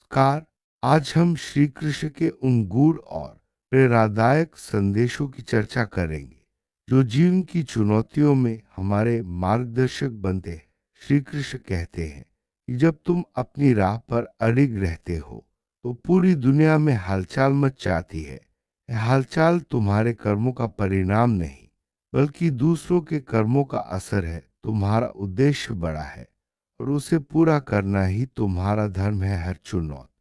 नमस्कार। आज हम श्री कृष्ण के उन गूढ़ और प्रेरणादायक संदेशों की चर्चा करेंगे जो जीवन की चुनौतियों में हमारे मार्गदर्शक बनते हैं। श्री कृष्ण कहते हैं कि जब तुम अपनी राह पर अड़िग रहते हो तो पूरी दुनिया में हलचल मच जाती है। यह हलचल तुम्हारे कर्मों का परिणाम नहीं बल्कि दूसरों के कर्मों का असर है। तुम्हारा उद्देश्य बड़ा है और उसे पूरा करना ही तुम्हारा धर्म है। हर चुनौती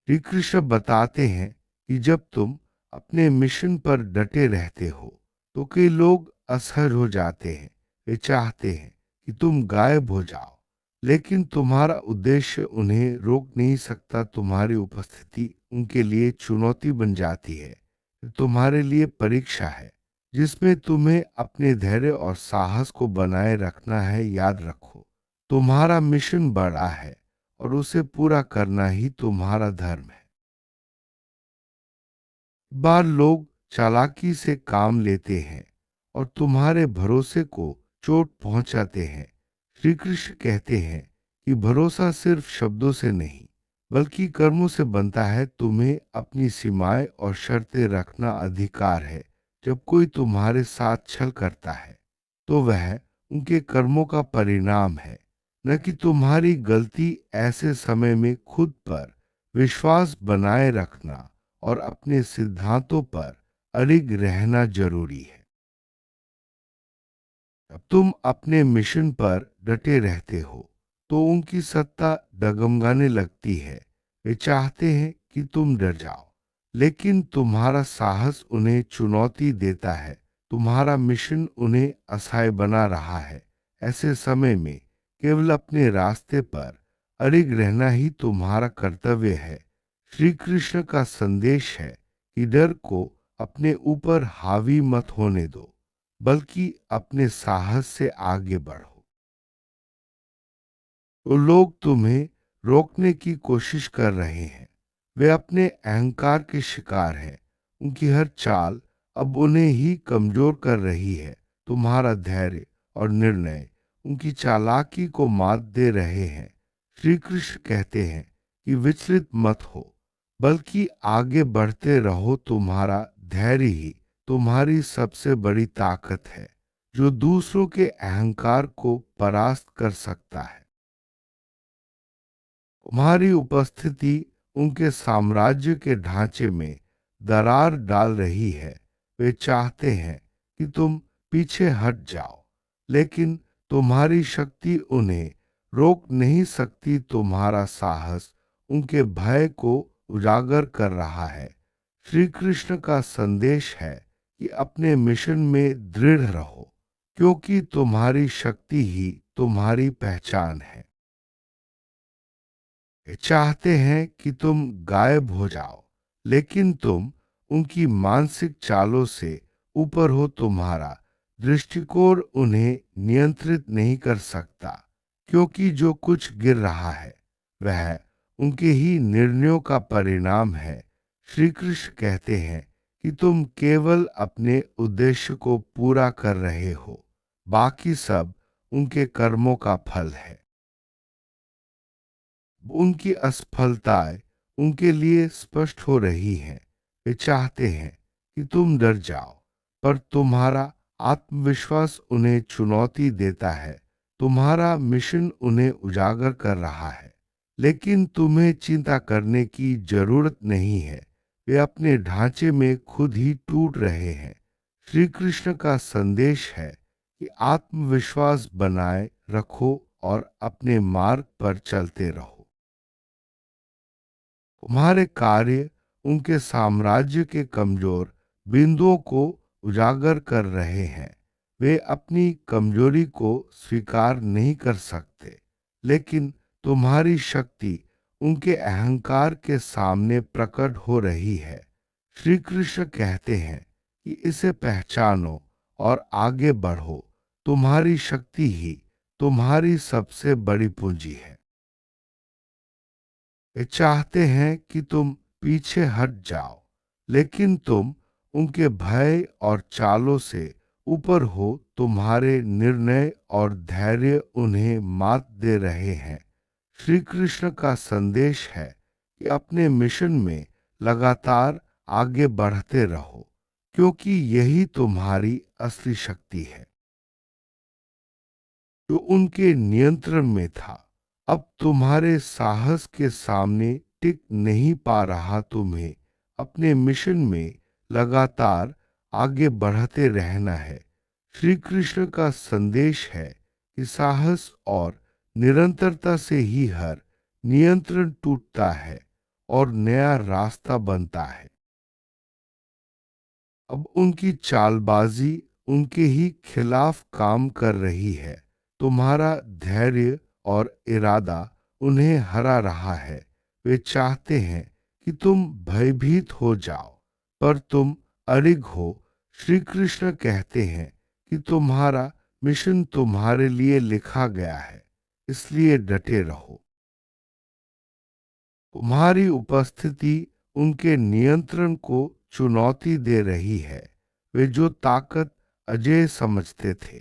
श्री कृष्ण बताते हैं कि जब तुम अपने मिशन पर डटे रहते हो तो कई लोग असहज हो जाते हैं। वे चाहते हैं कि तुम गायब हो जाओ, लेकिन तुम्हारा उद्देश्य उन्हें रोक नहीं सकता। तुम्हारी उपस्थिति उनके लिए चुनौती बन जाती है। ये तुम्हारे लिए परीक्षा है जिसमें तुम्हें अपने धैर्य और साहस को बनाए रखना है। याद रखो, तुम्हारा मिशन बड़ा है और उसे पूरा करना ही तुम्हारा धर्म है। बार लोग चालाकी से काम लेते हैं और तुम्हारे भरोसे को चोट पहुंचाते हैं। श्री कृष्ण कहते हैं कि भरोसा सिर्फ शब्दों से नहीं बल्कि कर्मों से बनता है। तुम्हें अपनी सीमाएं और शर्तें रखना अधिकार है। जब कोई तुम्हारे साथ छल करता है तो वह उनके कर्मों का परिणाम है, न कि तुम्हारी गलती। ऐसे समय में खुद पर विश्वास बनाए रखना और अपने सिद्धांतों पर अड़िग रहना जरूरी है। जब तुम अपने मिशन पर डटे रहते हो तो उनकी सत्ता डगमगाने लगती है। वे चाहते हैं कि तुम डर जाओ, लेकिन तुम्हारा साहस उन्हें चुनौती देता है। तुम्हारा मिशन उन्हें असहाय बना रहा है। ऐसे समय में केवल अपने रास्ते पर अड़िग रहना ही तुम्हारा कर्तव्य है। श्री कृष्ण का संदेश है कि डर को अपने ऊपर हावी मत होने दो, बल्कि अपने साहस से आगे बढ़ो। तो लोग तुम्हें रोकने की कोशिश कर रहे हैं। वे अपने अहंकार के शिकार हैं। उनकी हर चाल अब उन्हें ही कमजोर कर रही है। तुम्हारा धैर्य और निर्णय उनकी चालाकी को मात दे रहे हैं। श्री कृष्ण कहते हैं कि विचलित मत हो, बल्कि आगे बढ़ते रहो। तुम्हारा धैर्य ही तुम्हारी सबसे बड़ी ताकत है जो दूसरों के अहंकार को परास्त कर सकता है। तुम्हारी उपस्थिति उनके साम्राज्य के ढांचे में दरार डाल रही है। वे चाहते हैं कि तुम पीछे हट जाओ, लेकिन तुम्हारी शक्ति उन्हें रोक नहीं सकती। तुम्हारा साहस उनके भय को उजागर कर रहा है। श्री कृष्ण का संदेश है कि अपने मिशन में दृढ़ रहो, क्योंकि तुम्हारी शक्ति ही तुम्हारी पहचान है। वे चाहते हैं कि तुम गायब हो जाओ, लेकिन तुम उनकी मानसिक चालों से ऊपर हो। तुम्हारा दृष्टिकोण उन्हें नियंत्रित नहीं कर सकता, क्योंकि जो कुछ गिर रहा है वह उनके ही निर्णयों का परिणाम है। श्री कृष्ण कहते हैं कि तुम केवल अपने उद्देश्य को पूरा कर रहे हो, बाकी सब उनके कर्मों का फल है। उनकी असफलताएं उनके लिए स्पष्ट हो रही हैं। वे चाहते हैं कि तुम डर जाओ, पर तुम्हारा आत्मविश्वास उन्हें चुनौती देता है। तुम्हारा मिशन उन्हें उजागर कर रहा है, लेकिन तुम्हें चिंता करने की जरूरत नहीं है। वे अपने ढांचे में खुद ही टूट रहे हैं। श्री कृष्ण का संदेश है कि आत्मविश्वास बनाए रखो और अपने मार्ग पर चलते रहो। तुम्हारे कार्य उनके साम्राज्य के कमजोर बिंदुओं को उजागर कर रहे हैं। वे अपनी कमजोरी को स्वीकार नहीं कर सकते, लेकिन तुम्हारी शक्ति उनके अहंकार के सामने प्रकट हो रही है। श्री कृष्ण कहते हैं कि इसे पहचानो और आगे बढ़ो। तुम्हारी शक्ति ही तुम्हारी सबसे बड़ी पूंजी है। वे चाहते हैं कि तुम पीछे हट जाओ, लेकिन तुम उनके भय और चालों से ऊपर हो। तुम्हारे निर्णय और धैर्य उन्हें मात दे रहे हैं। श्री कृष्ण का संदेश है कि अपने मिशन में लगातार आगे बढ़ते रहो, क्योंकि यही तुम्हारी असली शक्ति है। जो उनके नियंत्रण में था, अब तुम्हारे साहस के सामने टिक नहीं पा रहा। तुम्हें अपने मिशन में लगातार आगे बढ़ते रहना है। श्री कृष्ण का संदेश है कि साहस और निरंतरता से ही हर नियंत्रण टूटता है और नया रास्ता बनता है। अब उनकी चालबाजी उनके ही खिलाफ काम कर रही है। तुम्हारा धैर्य और इरादा उन्हें हरा रहा है। वे चाहते हैं कि तुम भयभीत हो जाओ, पर तुम अडिग हो। श्री कृष्ण कहते हैं कि तुम्हारा मिशन तुम्हारे लिए लिखा गया है, इसलिए डटे रहो। तुम्हारी उपस्थिति उनके नियंत्रण को चुनौती दे रही है। वे जो ताकत अजेय समझते थे,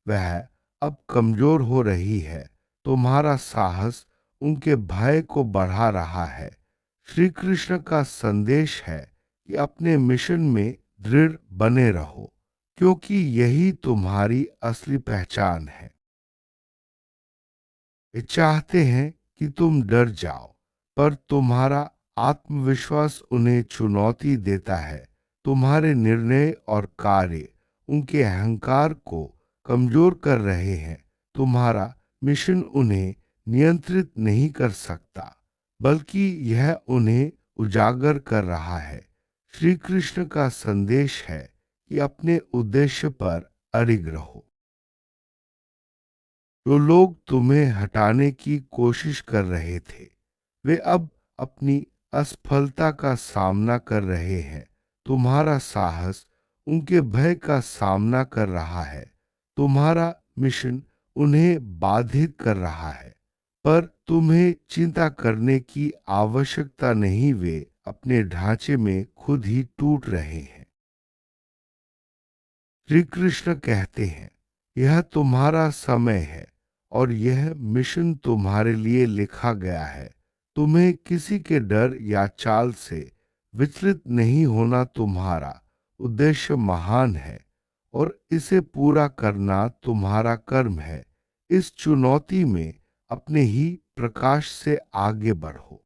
वह अब कमजोर हो रही है। तुम्हारा साहस उनके भय को बढ़ा रहा है। श्री कृष्ण का संदेश है कि अपने मिशन में दृढ़ बने रहो, क्योंकि यही तुम्हारी असली पहचान है। वे चाहते हैं कि तुम डर जाओ, पर तुम्हारा आत्मविश्वास उन्हें चुनौती देता है। तुम्हारे निर्णय और कार्य उनके अहंकार को कमजोर कर रहे हैं। तुम्हारा मिशन उन्हें नियंत्रित नहीं कर सकता, बल्कि यह उन्हें उजागर कर रहा है। श्री कृष्ण का संदेश है कि अपने उद्देश्य पर अडिग रहो। जो लोग तुम्हें हटाने की कोशिश कर रहे थे, वे अब अपनी असफलता का सामना कर रहे हैं। तुम्हारा साहस उनके भय का सामना कर रहा है। तुम्हारा मिशन उन्हें बाधित कर रहा है, पर तुम्हें चिंता करने की आवश्यकता नहीं। वे अपने ढांचे में खुद ही टूट रहे हैं। श्री कृष्ण कहते हैं, यह तुम्हारा समय है और यह मिशन तुम्हारे लिए लिखा गया है। तुम्हें किसी के डर या चाल से विचलित नहीं होना। तुम्हारा उद्देश्य महान है और इसे पूरा करना तुम्हारा कर्म है। इस चुनौती में अपने ही प्रकाश से आगे बढ़ो।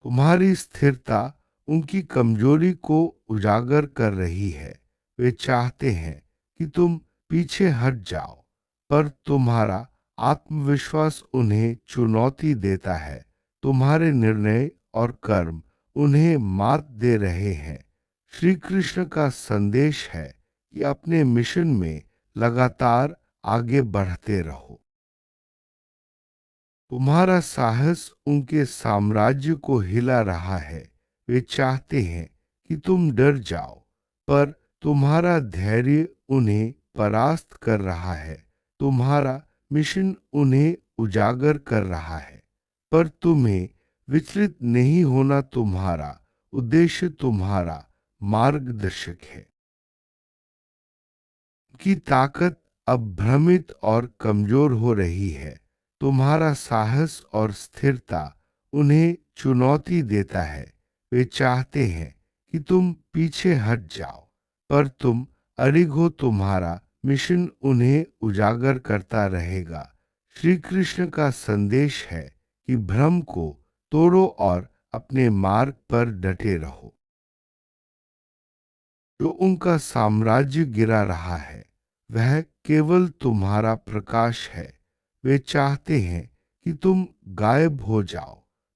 तुम्हारी स्थिरता उनकी कमजोरी को उजागर कर रही है। वे चाहते हैं कि तुम पीछे हट जाओ, पर तुम्हारा आत्मविश्वास उन्हें चुनौती देता है। तुम्हारे निर्णय और कर्म उन्हें मात दे रहे हैं। श्री कृष्ण का संदेश है कि अपने मिशन में लगातार आगे बढ़ते रहो। तुम्हारा साहस उनके साम्राज्य को हिला रहा है। वे चाहते हैं कि तुम डर जाओ, पर तुम्हारा धैर्य उन्हें परास्त कर रहा है। तुम्हारा मिशन उन्हें उजागर कर रहा है, पर तुम्हें विचलित नहीं होना। तुम्हारा उद्देश्य तुम्हारा मार्गदर्शक है। की ताकत अब भ्रमित और कमजोर हो रही है। तुम्हारा साहस और स्थिरता उन्हें चुनौती देता है। वे चाहते हैं कि तुम पीछे हट जाओ, पर तुम अडिग हो। तुम्हारा मिशन उन्हें उजागर करता रहेगा। श्री कृष्ण का संदेश है कि भ्रम को तोड़ो और अपने मार्ग पर डटे रहो। जो उनका साम्राज्य गिरा रहा है, वह केवल तुम्हारा प्रकाश है। वे चाहते हैं कि तुम गायब हो जाओ,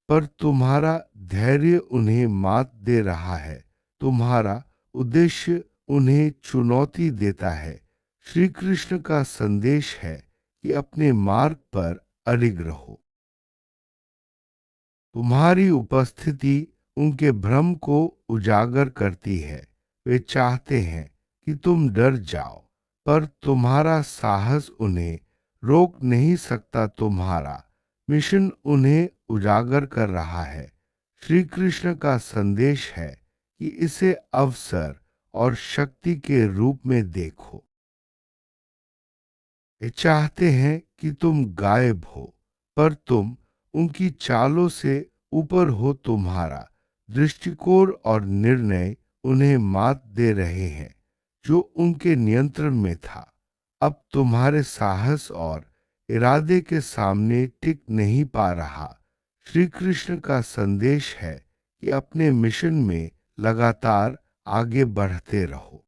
पर तुम्हारा धैर्य उन्हें मात दे रहा है। तुम्हारा उद्देश्य उन्हें चुनौती देता है। श्री कृष्ण का संदेश है कि अपने मार्ग पर अडिग रहो। तुम्हारी उपस्थिति उनके भ्रम को उजागर करती है। वे चाहते हैं कि तुम डर जाओ, पर तुम्हारा साहस उन्हें रोक नहीं सकता। तुम्हारा मिशन उन्हें उजागर कर रहा है। श्री कृष्ण का संदेश है कि इसे अवसर और शक्ति के रूप में देखो। वे चाहते हैं कि तुम गायब हो, पर तुम उनकी चालों से ऊपर हो। तुम्हारा दृष्टिकोण और निर्णय उन्हें मात दे रहे हैं जो उनके नियंत्रण में था। अब तुम्हारे साहस और इरादे के सामने टिक नहीं पा रहा। श्री कृष्ण का संदेश है कि अपने मिशन में लगातार आगे बढ़ते रहो।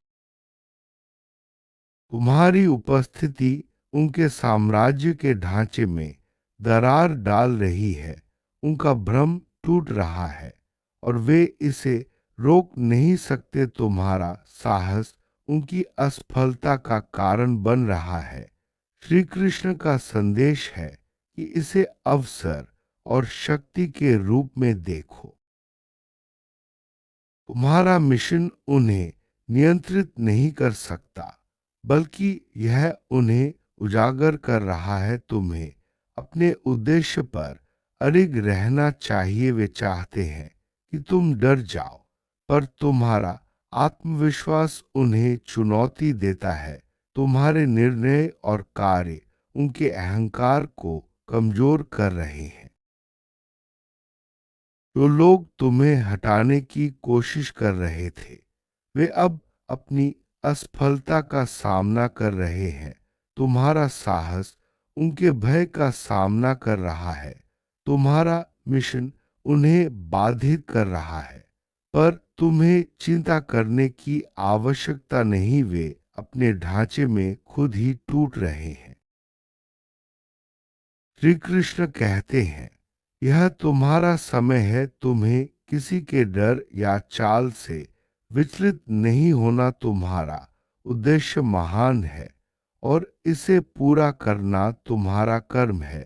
तुम्हारी उपस्थिति उनके साम्राज्य के ढांचे में दरार डाल रही है। उनका भ्रम टूट रहा है और वे इसे रोक नहीं सकते। तुम्हारा साहस उनकी असफलता का कारण बन रहा है। श्री कृष्ण का संदेश है कि इसे अवसर और शक्ति के रूप में देखो। तुम्हारा मिशन उन्हें नियंत्रित नहीं कर सकता, बल्कि यह उन्हें उजागर कर रहा है। तुम्हें अपने उद्देश्य पर अडिग रहना चाहिए। वे चाहते हैं कि तुम डर जाओ, पर तुम्हारा आत्मविश्वास उन्हें चुनौती देता है। तुम्हारे निर्णय और कार्य उनके अहंकार को कमजोर कर रहे हैं। जो लोग तुम्हें हटाने की कोशिश कर रहे थे, वे अब अपनी असफलता का सामना कर रहे हैं। तुम्हारा साहस उनके भय का सामना कर रहा है। तुम्हारा मिशन उन्हें बाधित कर रहा है, पर तुम्हें चिंता करने की आवश्यकता नहीं। वे अपने ढांचे में खुद ही टूट रहे हैं। श्री कृष्ण कहते हैं, यह तुम्हारा समय है। तुम्हें किसी के डर या चाल से विचलित नहीं होना। तुम्हारा उद्देश्य महान है और इसे पूरा करना तुम्हारा कर्म है।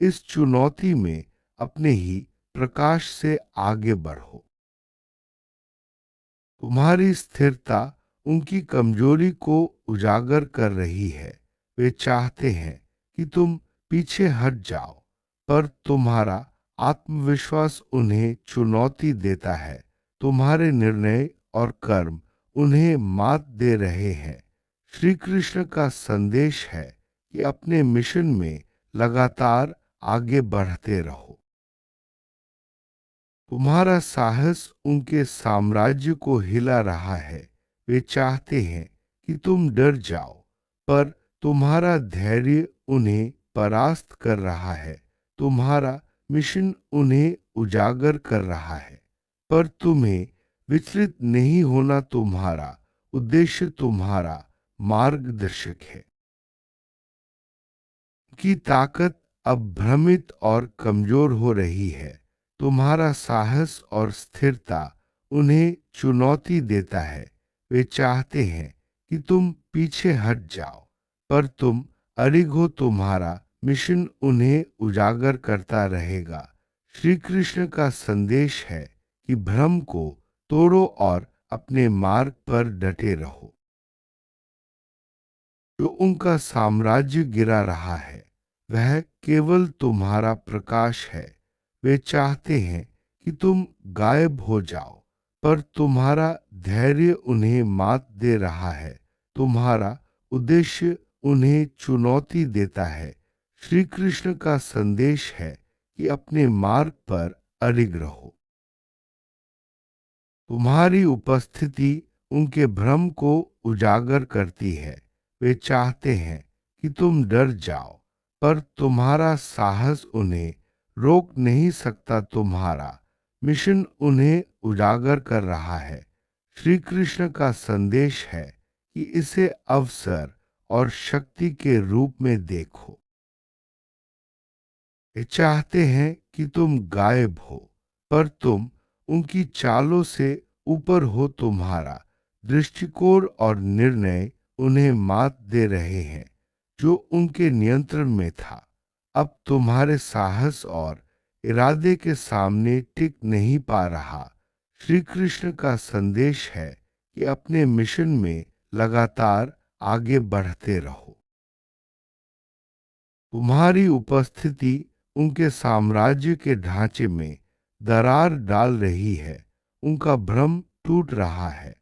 इस चुनौती में अपने ही प्रकाश से आगे बढ़ो। तुम्हारी स्थिरता उनकी कमजोरी को उजागर कर रही है। वे चाहते हैं कि तुम पीछे हट जाओ, पर तुम्हारा आत्मविश्वास उन्हें चुनौती देता है। तुम्हारे निर्णय और कर्म उन्हें मात दे रहे हैं। श्री कृष्ण का संदेश है कि अपने मिशन में लगातार आगे बढ़ते रहो। तुम्हारा साहस उनके साम्राज्य को हिला रहा है। वे चाहते हैं कि तुम डर जाओ, पर तुम्हारा धैर्य उन्हें परास्त कर रहा है। तुम्हारा मिशन उन्हें उजागर कर रहा है, पर तुम्हें विचलित नहीं होना। तुम्हारा उद्देश्य तुम्हारा मार्गदर्शक है। की ताकत अब भ्रमित और कमजोर हो रही है। तुम्हारा साहस और स्थिरता उन्हें चुनौती देता है। वे चाहते हैं कि तुम पीछे हट जाओ, पर तुम अडिग हो। तुम्हारा मिशन उन्हें उजागर करता रहेगा। श्री कृष्ण का संदेश है कि भ्रम को तोड़ो और अपने मार्ग पर डटे रहो। जो उनका साम्राज्य गिरा रहा है, वह केवल तुम्हारा प्रकाश है। वे चाहते हैं कि तुम गायब हो जाओ, पर तुम्हारा धैर्य उन्हें मात दे रहा है। तुम्हारा उद्देश्य उन्हें चुनौती देता है। श्री कृष्ण का संदेश है कि अपने मार्ग पर अडिग रहो। तुम्हारी उपस्थिति उनके भ्रम को उजागर करती है। वे चाहते हैं कि तुम डर जाओ, पर तुम्हारा साहस उन्हें रोक नहीं सकता। तुम्हारा मिशन उन्हें उजागर कर रहा है। श्री कृष्ण का संदेश है कि इसे अवसर और शक्ति के रूप में देखो। वे चाहते हैं कि तुम गायब हो, पर तुम उनकी चालों से ऊपर हो। तुम्हारा दृष्टिकोण और निर्णय उन्हें मात दे रहे हैं जो उनके नियंत्रण में था। अब तुम्हारे साहस और इरादे के सामने टिक नहीं पा रहा। श्री कृष्ण का संदेश है कि अपने मिशन में लगातार आगे बढ़ते रहो। तुम्हारी उपस्थिति उनके साम्राज्य के ढांचे में दरार डाल रही है। उनका भ्रम टूट रहा है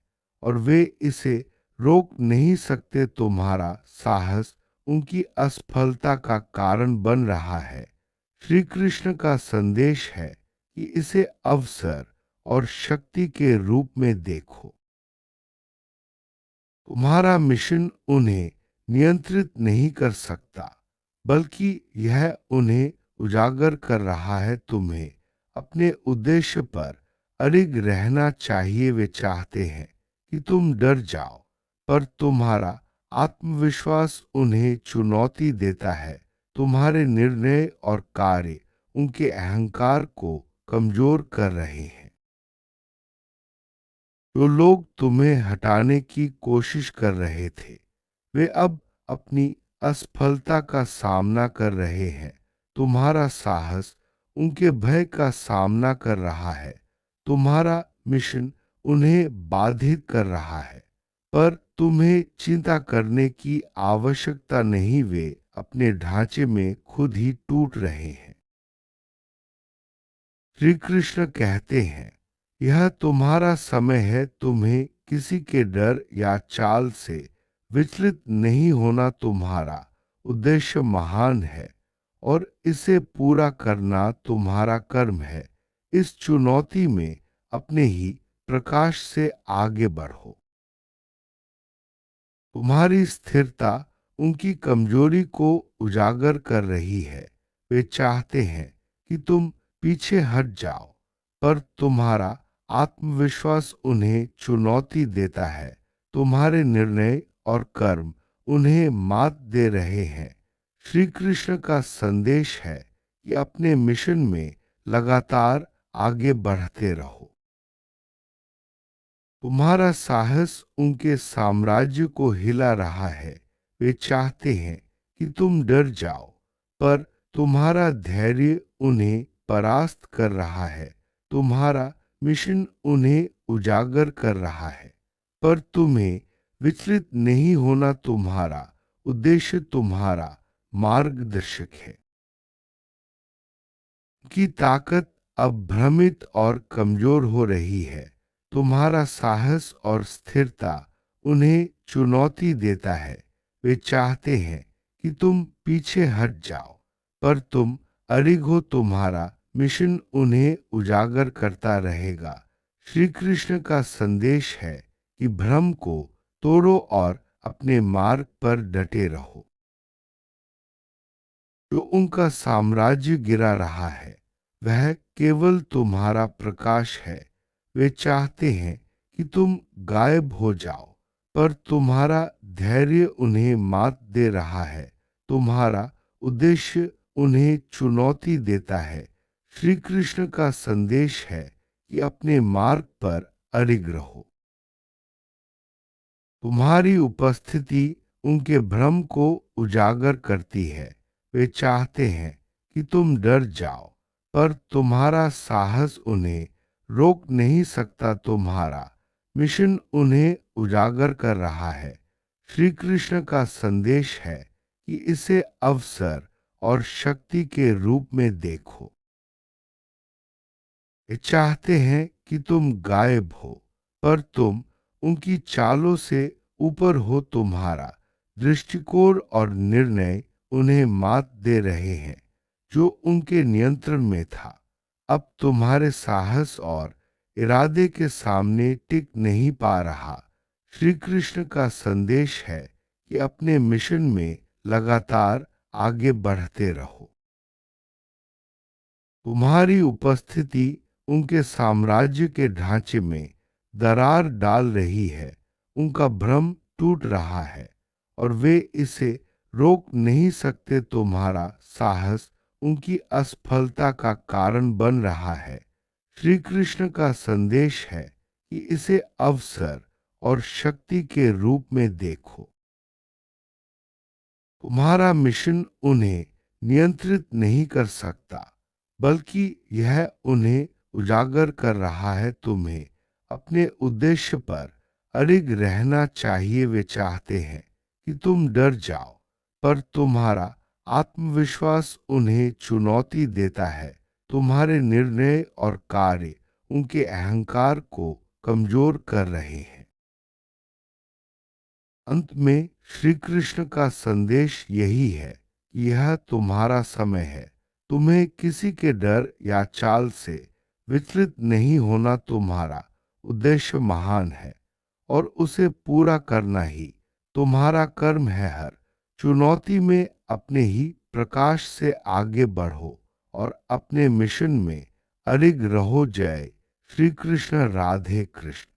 और वे इसे रोक नहीं सकते। तुम्हारा साहस उनकी असफलता का कारण बन रहा है। श्री कृष्ण का संदेश है कि इसे अवसर और शक्ति के रूप में देखो। तुम्हारा मिशन उन्हें नियंत्रित नहीं कर सकता, बल्कि यह उन्हें उजागर कर रहा है। तुम्हें अपने उद्देश्य पर अडिग रहना चाहिए। वे चाहते हैं कि तुम डर जाओ, पर तुम्हारा आत्मविश्वास उन्हें चुनौती देता है। तुम्हारे निर्णय और कार्य उनके अहंकार को कमजोर कर रहे हैं। जो लोग तुम्हें हटाने की कोशिश कर रहे थे, वे अब अपनी असफलता का सामना कर रहे हैं। तुम्हारा साहस उनके भय का सामना कर रहा है। तुम्हारा मिशन उन्हें बाधित कर रहा है, पर तुम्हें चिंता करने की आवश्यकता नहीं। वे अपने ढांचे में खुद ही टूट रहे हैं। श्री कृष्ण कहते हैं, यह तुम्हारा समय है। तुम्हें किसी के डर या चाल से विचलित नहीं होना। तुम्हारा उद्देश्य महान है और इसे पूरा करना तुम्हारा कर्म है। इस चुनौती में अपने ही प्रकाश से आगे बढ़ो। तुम्हारी स्थिरता उनकी कमजोरी को उजागर कर रही है। वे चाहते हैं कि तुम पीछे हट जाओ, पर तुम्हारा आत्मविश्वास उन्हें चुनौती देता है। तुम्हारे निर्णय और कर्म उन्हें मात दे रहे हैं। श्री कृष्ण का संदेश है कि अपने मिशन में लगातार आगे बढ़ते रहो। तुम्हारा साहस उनके साम्राज्य को हिला रहा है। वे चाहते हैं कि तुम डर जाओ, पर तुम्हारा धैर्य उन्हें परास्त कर रहा है। तुम्हारा मिशन उन्हें उजागर कर रहा है, पर तुम्हें विचलित नहीं होना। तुम्हारा उद्देश्य तुम्हारा मार्गदर्शक है। की ताकत अब भ्रमित और कमजोर हो रही है। तुम्हारा साहस और स्थिरता उन्हें चुनौती देता है। वे चाहते हैं कि तुम पीछे हट जाओ, पर तुम अडिग हो। तुम्हारा मिशन उन्हें उजागर करता रहेगा। श्री कृष्ण का संदेश है कि भ्रम को तोड़ो और अपने मार्ग पर डटे रहो। जो उनका साम्राज्य गिरा रहा है, वह केवल तुम्हारा प्रकाश है। वे चाहते हैं कि तुम गायब हो जाओ, पर तुम्हारा धैर्य उन्हें मात दे रहा है। तुम्हारा उद्देश्य उन्हें चुनौती देता है। श्री कृष्ण का संदेश है कि अपने मार्ग पर अडिग रहो। तुम्हारी उपस्थिति उनके भ्रम को उजागर करती है। वे चाहते हैं कि तुम डर जाओ, पर तुम्हारा साहस उन्हें रोक नहीं सकता। तुम्हारा मिशन उन्हें उजागर कर रहा है। श्री कृष्ण का संदेश है कि इसे अवसर और शक्ति के रूप में देखो। वे चाहते हैं कि तुम गायब हो, पर तुम उनकी चालों से ऊपर हो। तुम्हारा दृष्टिकोण और निर्णय उन्हें मात दे रहे हैं। जो उनके नियंत्रण में था, अब तुम्हारे साहस और इरादे के सामने टिक नहीं पा रहा। श्री कृष्ण का संदेश है कि अपने मिशन में लगातार आगे बढ़ते रहो। तुम्हारी उपस्थिति उनके साम्राज्य के ढांचे में दरार डाल रही है। उनका भ्रम टूट रहा है और वे इसे रोक नहीं सकते। तुम्हारा साहस उनकी असफलता का कारण बन रहा है। श्री कृष्ण का संदेश है कि इसे अवसर और शक्ति के रूप में देखो। तुम्हारा मिशन उन्हें नियंत्रित नहीं कर सकता, बल्कि यह उन्हें उजागर कर रहा है। तुम्हें अपने उद्देश्य पर अडिग रहना चाहिए। वे चाहते हैं कि तुम डर जाओ, पर तुम्हारा आत्मविश्वास उन्हें चुनौती देता है। तुम्हारे निर्णय और कार्य उनके अहंकार को कमजोर कर रहे हैं। अंत में श्री कृष्ण का संदेश यही है कि यह तुम्हारा समय है। तुम्हें किसी के डर या चाल से विचलित नहीं होना तुम्हारा उद्देश्य महान है और उसे पूरा करना ही तुम्हारा कर्म है। हर चुनौती में अपने ही प्रकाश से आगे बढ़ो और अपने मिशन में अडिग रहो। जय श्री कृष्ण। राधे कृष्ण।